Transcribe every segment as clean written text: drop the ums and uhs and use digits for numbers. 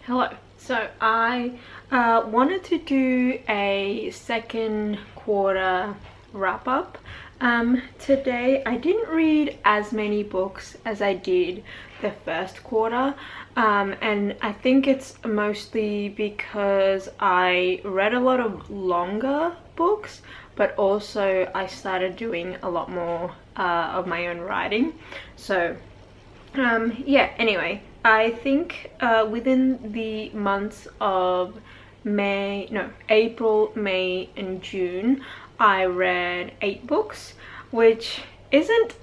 Hello. So I wanted to do a second quarter wrap up. Today I didn't read as many books as I did the first quarter, and I think it's mostly because I read a lot of longer books, but also I started doing a lot more of my own writing. So yeah, anyway, I think within the months of April, May and June, I read 8 books, which isn't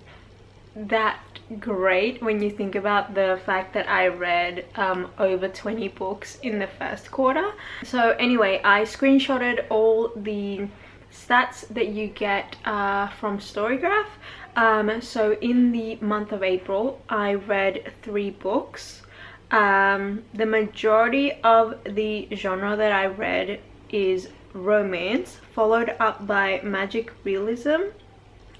that great when you think about the fact that I read over 20 books in the first quarter. So anyway, I screenshotted all the stats that you get from Storygraph. So in the month of April, I read 3 books. The majority of the genre that I read is romance, followed up by magic realism,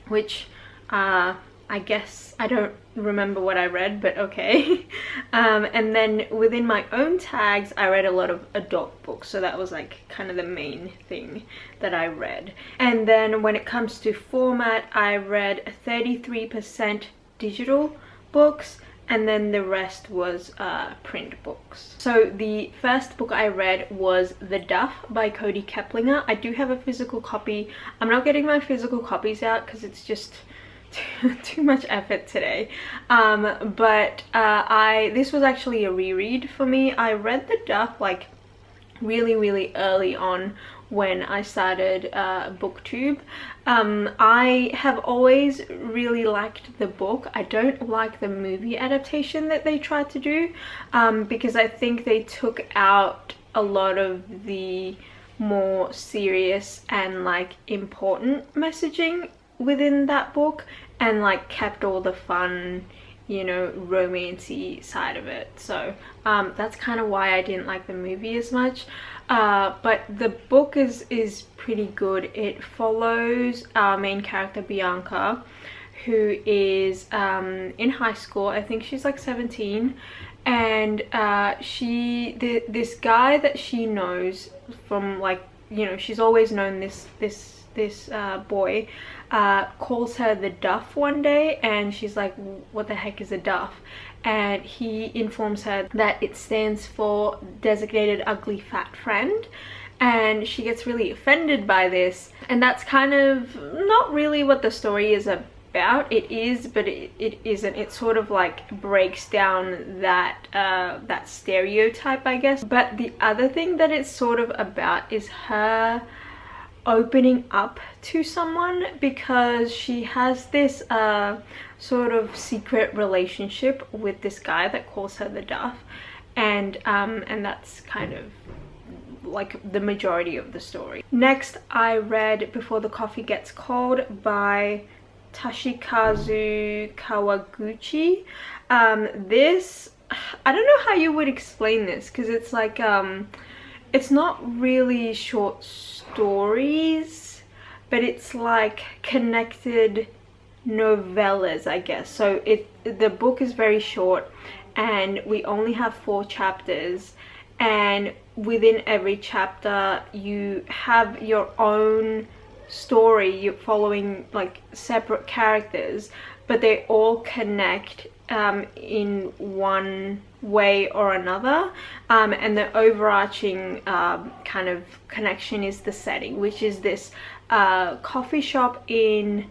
which I guess I don't remember what I read, but okay. And then within my own tags, I read a lot of adult books, so that was like kind of the main thing that I read. And then when it comes to format, I read 33% digital books, and then the rest was print books. So the first book I read was The Duff by Cody Keplinger. I do have a physical copy. I'm not getting my physical copies out because it's just too much effort today, but this was actually a reread for me. I read The Duff like really early on when I started booktube. I have always really liked the book. I don't like the movie adaptation that they tried to do, because I think they took out a lot of the more serious and like important messaging within that book and like kept all the fun, you know, romancy side of it. So that's kind of why I didn't like the movie as much, but the book is pretty good. It follows our main character Bianca, who is in high school. I think she's like 17, and this guy that she knows from, like, you know, she's always known this boy calls her the Duff one day, and she's like, what the heck is a Duff? And he informs her that it stands for designated ugly fat friend, and she gets really offended by this. And that's kind of not really what the story is about. It is, but it isn't. It sort of like breaks down that that stereotype, I guess. But the other thing that it's sort of about is her opening up to someone, because she has this sort of secret relationship with this guy that calls her the Duff, and that's kind of like the majority of the story. Next, I read Before the Coffee Gets Cold by Toshikazu Kawaguchi. This, I don't know how you would explain this, because it's like it's not really short stories, but it's like connected novellas, I guess. So the book is very short, and we only have 4 chapters, and within every chapter you have your own story. You're following like separate characters, but they all connect in one way or another, and the overarching kind of connection is the setting, which is this coffee shop in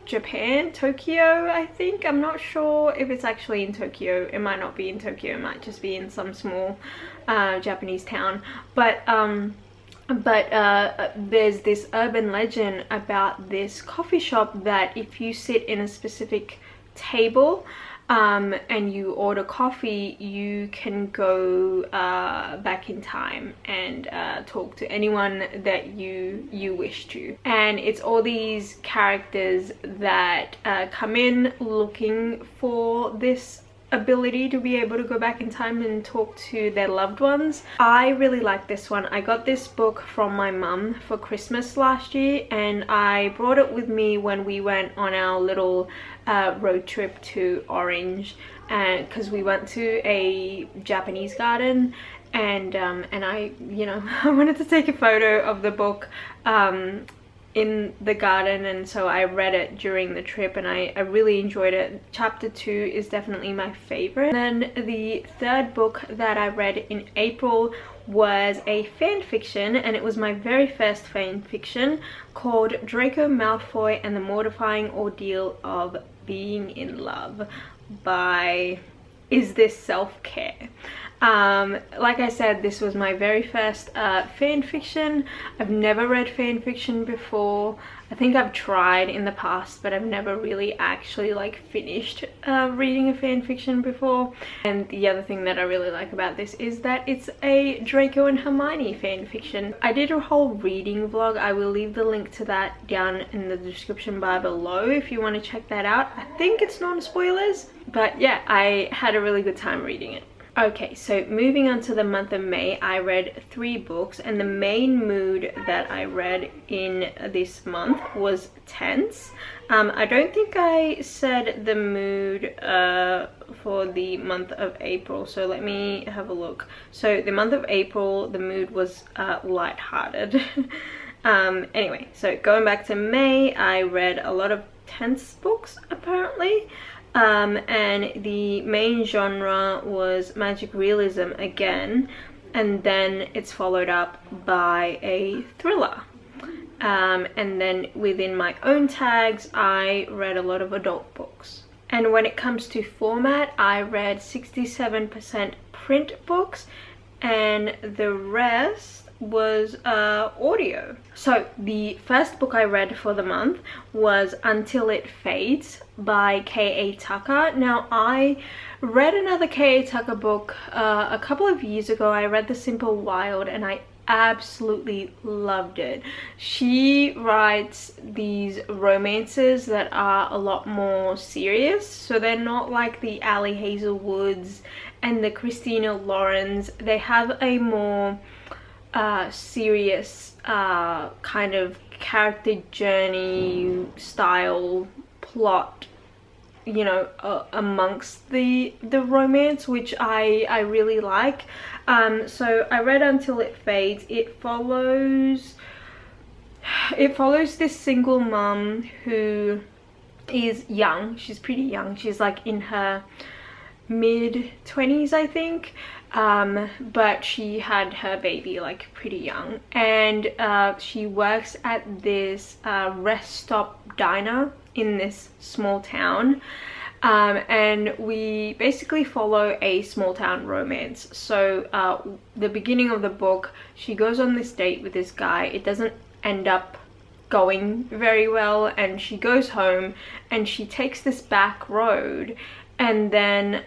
Japan, Tokyo, I think. I'm not sure if it's actually in Tokyo. It might not be in Tokyo, it might just be in some small Japanese town, but there's this urban legend about this coffee shop that if you sit in a specific table and you order coffee, you can go back in time and talk to anyone that you wish to. And it's all these characters that come in looking for this ability to be able to go back in time and talk to their loved ones. I really like this one. I got this book from my mum for Christmas last year, and I brought it with me when we went on our little road trip to Orange and because we went to a Japanese garden, and I, you know, I wanted to take a photo of the book in the garden, and so I read it during the trip, and I really enjoyed it. Chapter 2 is definitely my favorite. And then the third book that I read in April was a fan fiction, and it was my very first fan fiction, called Draco Malfoy and the Mortifying Ordeal of Being in Love by Is This Self-Care? Like I said, this was my very first fan fiction. I've never read fan fiction before. I think I've tried in the past, but I've never really actually like finished reading a fan fiction before. And the other thing that I really like about this is that it's a Draco and Hermione fan fiction. I did a whole reading vlog. I will leave the link to that down in the description bar below if you want to check that out. I think it's non-spoilers, but yeah, I had a really good time reading it. Okay, so moving on to the month of May, I read 3 books, and the main mood that I read in this month was tense. I don't think I said the mood for the month of April, so let me have a look. So the month of April, the mood was lighthearted. Anyway, so going back to May, I read a lot of tense books apparently. And the main genre was magic realism again, and then it's followed up by a thriller. And then within my own tags, I read a lot of adult books. And when it comes to format, I read 67% print books, and the rest was audio. So the first book I read for the month was Until It Fades by K.A. Tucker. Now, I read another K.A. Tucker book a couple of years ago. I read The Simple Wild, and I absolutely loved it. She writes these romances that are a lot more serious, so they're not like the Ali Hazelwoods and the Christina Laurens. They have a more serious kind of character journey style plot, you know, amongst the romance, which I really like. So I read Until It Fades. It follows this single mum who is young. She's pretty young. She's like in her mid-20s, I think. But she had her baby like pretty young, and she works at this rest stop diner in this small town, and we basically follow a small town romance. So the beginning of the book, she goes on this date with this guy. It doesn't end up going very well, and she goes home and she takes this back road, and then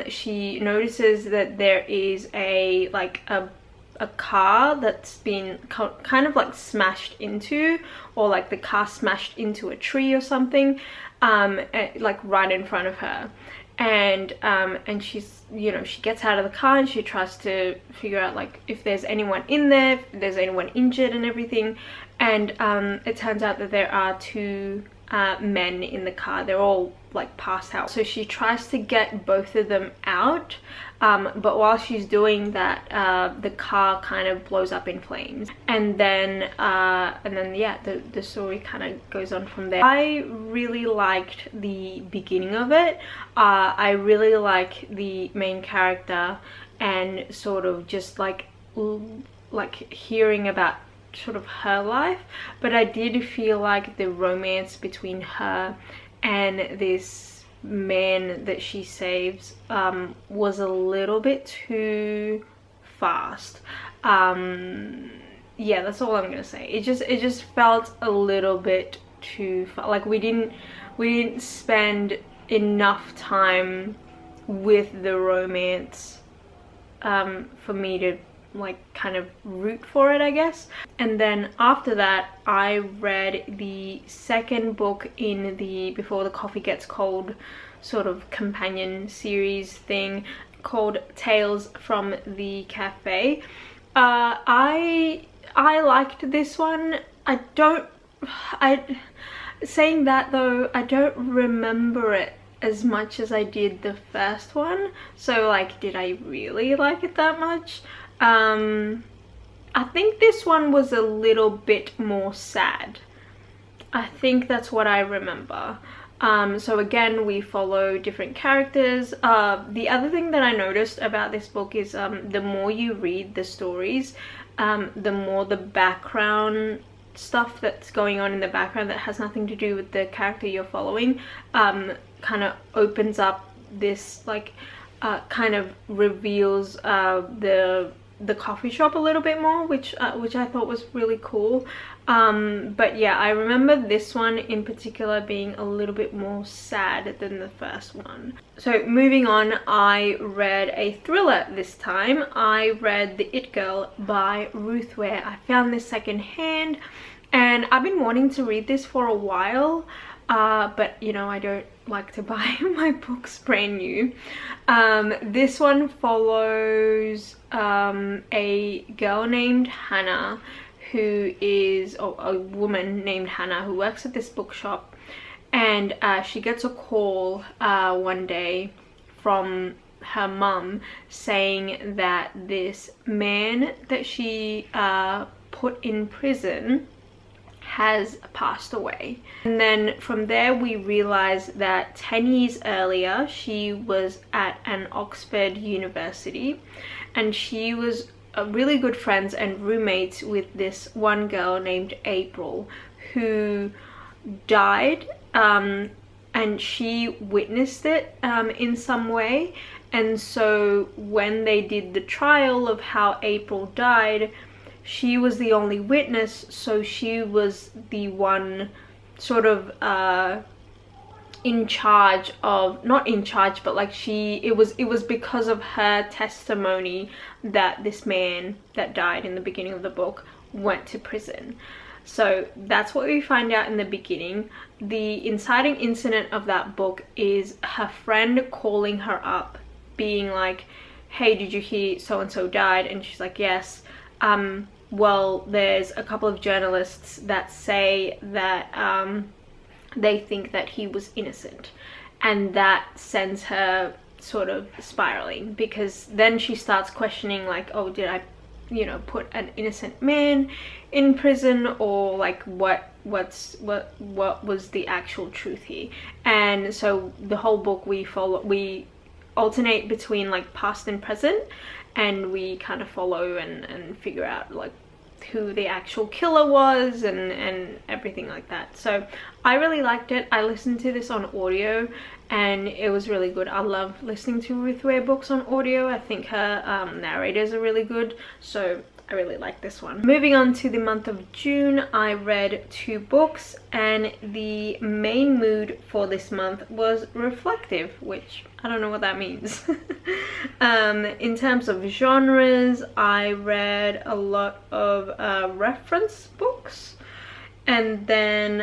she notices that there is a car that's been kind of like smashed into, or like the car smashed into a tree or something, like right in front of her. And she's, you know, she gets out of the car and she tries to figure out like if there's anyone in there, if there's anyone injured and everything. And it turns out that there are 2 men in the car. They're all like passed out. So she tries to get both of them out, but while she's doing that, the car kind of blows up in flames, and then yeah, the story kind of goes on from there. I really liked the beginning of it. I really like the main character, and sort of just like hearing about sort of her life, but I did feel like the romance between her and this man that she saves was a little bit too fast. Yeah, that's all I'm gonna say. It just felt a little bit too fast. Like we didn't spend enough time with the romance for me to like kind of root for it, I guess. And then after that, I read the second book in the Before the Coffee Gets Cold sort of companion series thing, called Tales from the Cafe. I liked this one. Saying that though, I don't remember it as much as I did the first one. So like, did I really like it that much? I think this one was a little bit more sad. I think that's what I remember. So again, we follow different characters. The other thing that I noticed about this book is the more you read the stories, the more the background stuff that's going on in the background that has nothing to do with the character you're following kind of opens up this, like, kind of reveals the coffee shop a little bit more, which I thought was really cool. But yeah, I remember this one in particular being a little bit more sad than the first one. So moving on, I read a thriller this time. I read The It Girl by Ruth Ware. I found this secondhand and I've been wanting to read this for a while, but you know, I don't like to buy my books brand new. This one follows a girl named Hannah, who is a woman named Hannah who works at this bookshop, and she gets a call one day from her mum saying that this man that she put in prison has passed away. And then from there we realize that 10 years earlier she was at an Oxford university and she was really good friends and roommates with this one girl named April who died, and she witnessed it in some way. And so when they did the trial of how April died, she was the only witness, so she was the one sort of in charge of, not in charge, but like it was because of her testimony that this man that died in the beginning of the book went to prison. So that's what we find out in the beginning. The inciting incident of that book is her friend calling her up being like, hey, did you hear so and so died? And she's like, yes. Well, there's a couple of journalists that say that they think that he was innocent, and that sends her sort of spiraling, because then she starts questioning like, oh, did I, you know, put an innocent man in prison, or like what was the actual truth here? And so the whole book we alternate between like past and present, and we kind of follow and figure out like who the actual killer was and everything like that. So I really liked it. I listened to this on audio and it was really good. I love listening to Ruth Ware books on audio. I think her narrators are really good, so I really like this one. Moving on to the month of June, I read 2 books, and the main mood for this month was reflective, which I don't know what that means. In terms of genres, I read a lot of reference books, and then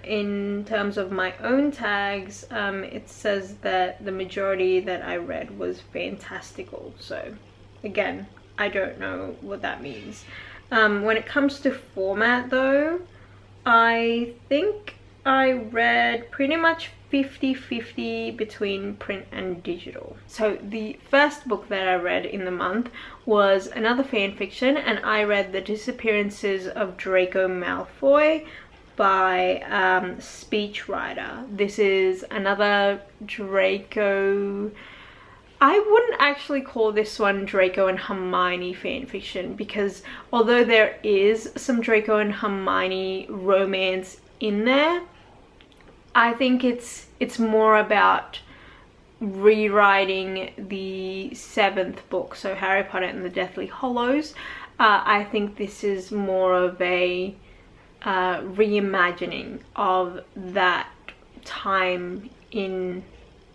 in terms of my own tags, it says that the majority that I read was fantastical. So again, I don't know what that means. When it comes to format though, I think I read pretty much 50-50 between print and digital. So the first book that I read in the month was another fan fiction, and I read The Disappearances of Draco Malfoy by Speechwriter. This is another Draco... I wouldn't actually call this one Draco and Hermione fanfiction, because although there is some Draco and Hermione romance in there, I think it's more about rewriting the 7th book, so Harry Potter and the Deathly Hallows. I think this is more of a reimagining of that time in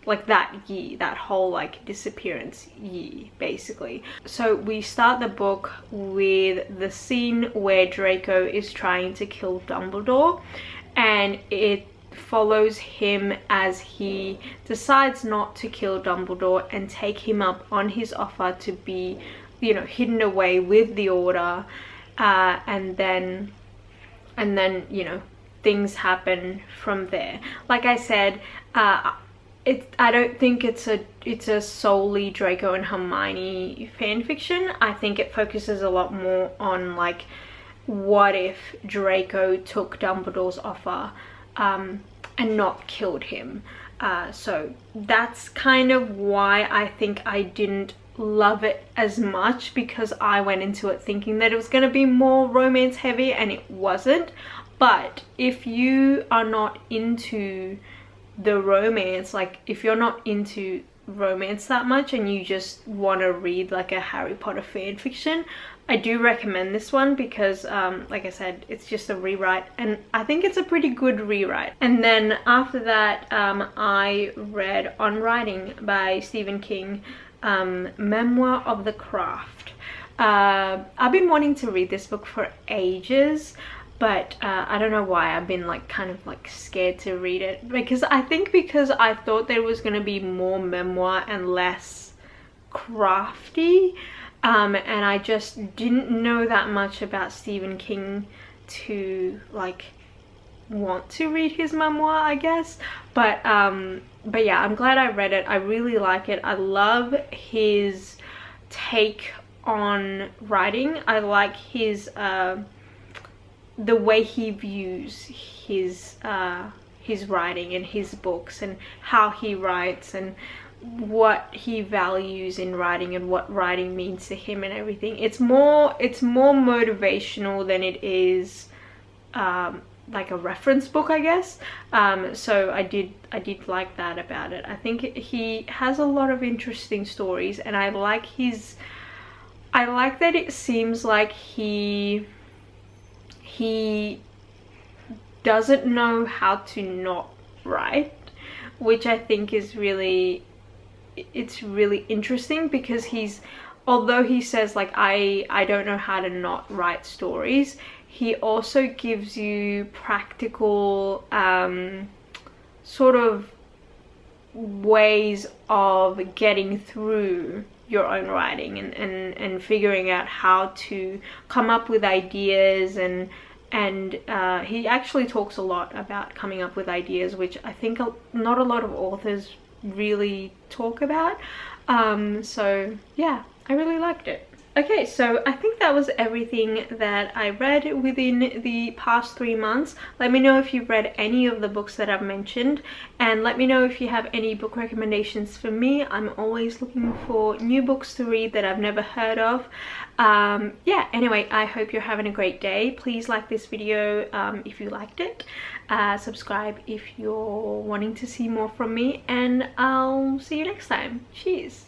like that year, that whole like disappearance year basically. So we start the book with the scene where Draco is trying to kill Dumbledore, and it follows him as he decides not to kill Dumbledore and take him up on his offer to be, you know, hidden away with the Order, and then you know, things happen from there. Like I said, I don't think it's a solely Draco and Hermione fan fiction. I think it focuses a lot more on like, what if Draco took Dumbledore's offer and not killed him. So that's kind of why I think I didn't love it as much, because I went into it thinking that it was going to be more romance heavy, and it wasn't. But if you are not into the romance, like if you're not into romance that much and you just want to read like a Harry Potter fan fiction, I do recommend this one, because like I said, it's just a rewrite, and I think it's a pretty good rewrite. And then after that, I read On Writing by Stephen King, Memoir of the Craft. I've been wanting to read this book for ages, but I don't know why I've been like kind of like scared to read it, because I thought there was going to be more memoir and less crafty, and I just didn't know that much about Stephen King to like want to read his memoir, I guess. But yeah, I'm glad I read it. I really like it. I love his take on writing. I like his the way he views his writing and his books, and how he writes, and what he values in writing, and what writing means to him, and everything. It's more motivational than it is like a reference book, I guess. So I did like that about it. I think he has a lot of interesting stories, and I like that it seems like he doesn't know how to not write, which I think is really interesting, because although he says like I don't know how to not write stories, he also gives you practical sort of ways of getting through your own writing, and figuring out how to come up with ideas, and he actually talks a lot about coming up with ideas, which I think not a lot of authors really talk about. So yeah, I really liked it. Okay, so I think that was everything that I read within the past 3 months. Let me know if you've read any of the books that I've mentioned, and let me know if you have any book recommendations for me. I'm always looking for new books to read that I've never heard of. Yeah, anyway, I hope you're having a great day. Please like this video if you liked it. Subscribe if you're wanting to see more from me, and I'll see you next time. Cheers!